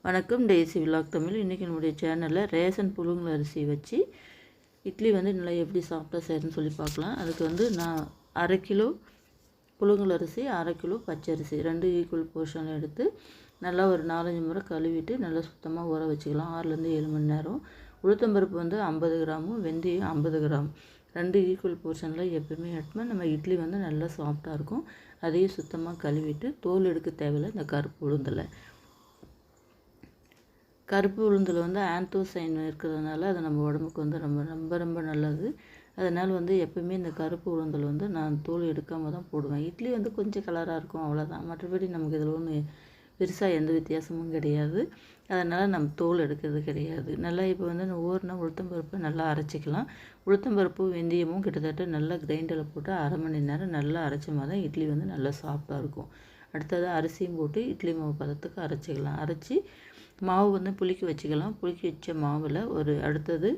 வணக்கம், daisy vlog Tamil. இன்றைக்கி நம்முடைய சேனலில் ரேஷன் புழுங்கல் அரிசி வச்சு இட்லி நல்லா எப்படி சாஃப்டாக செய்யணும்னு சொல்லி பார்க்கலாம். அதுக்கு நான் 1/2 கிலோ புழுங்கல் அரிசி, 1/2 கிலோ பச்சரிசி 2 ஈக்குவல் போர்ஷன் எடுத்து நல்லா ஒரு 4-5 முறை கழுவிட்டு நல்லா சுத்தமாக ஊற வச்சுக்கலாம். 6லேருந்து 7 மணி நேரம். உளுத்தம்பருப்பு 50 கிராமும், வெந்தயம் 50 கிராம் 2 ஈக்குவல் போர்ஷனில் எப்பவுமே எடுத்தோம்னா நம்ம இட்லி நல்லா சாஃப்டாக இருக்கும். அதையும் சுத்தமாக கழுவிட்டு தோல் எடுக்க தேவையில்லை. இந்த கருப்பு உளுந்தில் ஆந்தோசைன் இருக்கிறதுனால அது நம்ம உடம்புக்கு ரொம்ப ரொம்ப ரொம்ப நல்லது. அதனால் எப்போவுமே இந்த கருப்பு உளுந்தில் நான் தோல் எடுக்காமல் தான் போடுவேன். இட்லி கொஞ்சம் கலராக இருக்கும், அவ்வளோதான். மற்றபடி நமக்கு இதில் ஒன்றும் பெருசாக எந்த வித்தியாசமும் கிடையாது. அதனால் நம்ம தோல் எடுக்கிறது கிடையாது. நல்லா இப்போ ஊறின உளுத்தம்பருப்பை நல்லா அரைச்சிக்கலாம். உளுத்தம்பருப்பு வெந்தயமும் கிட்டத்தட்ட நல்லா கிரைண்டரில் போட்டு 1/2 மணி நேரம் நல்லா அரைச்சோமா தான் இட்லி நல்லா சாஃப்டாக இருக்கும். அடுத்தது அரிசியும் போட்டு இட்லி மாவு பதத்துக்கு அரைச்சிக்கலாம். அரைச்சி மாவு புளிக்க வச்சுக்கலாம். புளிக்க வச்ச மாவில் அடுத்தது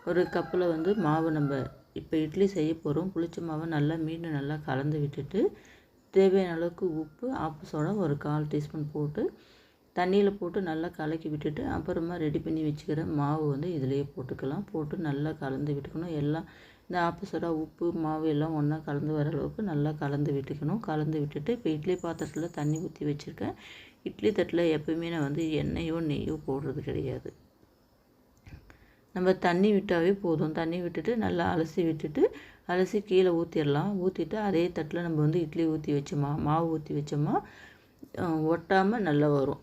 ஒரு கப்பில் மாவு நம்ம இப்போ இட்லி செய்ய போகிறோம். புளிச்ச மாவை மீண்டும் நல்லா கலந்து விட்டுட்டு தேவையான அளவுக்கு உப்பு, ஆப்பு சோடா ஒரு 1/4 டீஸ்பூன் போட்டு தண்ணியில் போட்டு நல்லா கலக்கி விட்டுட்டு அப்புறமா ரெடி பண்ணி வச்சுக்கிற மாவு இதிலேயே போட்டுக்கலாம். போட்டு நல்லா கலந்து விட்டுக்கணும். எல்லாம் இந்த ஆப்பு சோடா, உப்பு, மாவு எல்லாம் ஒன்றா கலந்து வர அளவுக்கு நல்லா கலந்து விட்டுக்கணும். கலந்து விட்டுட்டு இப்போ இட்லி பாத்திரத்தில் தண்ணி ஊற்றி வச்சுருக்கேன். இட்லி தட்டில் எப்போயுமே நான் எண்ணெயோ நெய்யோ போடுறது கிடையாது. நம்ம தண்ணி விட்டாவே போதும். தண்ணி விட்டுட்டு நல்லா அலசி கீழே ஊற்றிடலாம். ஊற்றிட்டு அதே தட்டில் நம்ம இட்லி ஊற்றி வச்சோமா, மாவு ஊற்றி வச்சோமா ஒட்டாமல் நல்லா வரும்.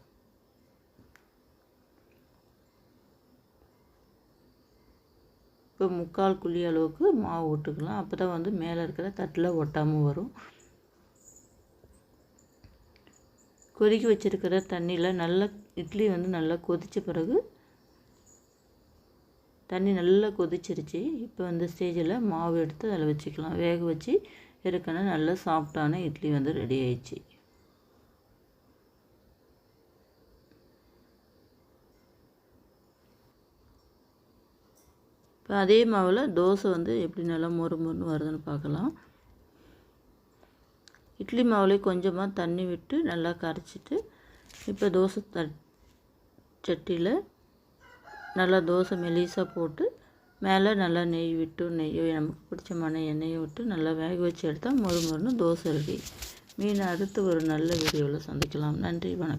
இப்போ 3/4 குழி அளவுக்கு மாவு விட்டுக்கலாம். அப்போ தான் மேலே இருக்கிற தட்டில் ஒட்டாமல் வரும். கொதிக்க வச்சுருக்கிற தண்ணியில் நல்லா இட்லி நல்லா கொதித்த பிறகு தண்ணி நல்லா கொதிச்சிருச்சு. இப்போ ஸ்டேஜில் மாவு எடுத்து அதில் வச்சுக்கலாம். வேக வச்சு எடுக்கணும். நல்லா சாஃப்டான இட்லி ரெடி ஆயிடுச்சு. இப்போ அதே மாவில் தோசை எப்படி நல்லா மொறு மொறுன்னு வருதுன்னு பார்க்கலாம். இட்லி மாவுலேயே கொஞ்சமாக தண்ணி விட்டு நல்லா கரைச்சிட்டு இப்போ தோசை சட்டியில் நல்லா தோசை மெலிசாக போட்டு மேலே நல்லா நெய் விட்டு, நெய்யோ நமக்கு பிடிச்சமான எண்ணெயை விட்டு நல்லா வேக வச்சு எடுத்தால் மொறு மொறுன்னு தோசை ரெடி. மீன் அடுத்து ஒரு நல்ல வீடியோவில் சந்திக்கலாம். நன்றி, வணக்கம்.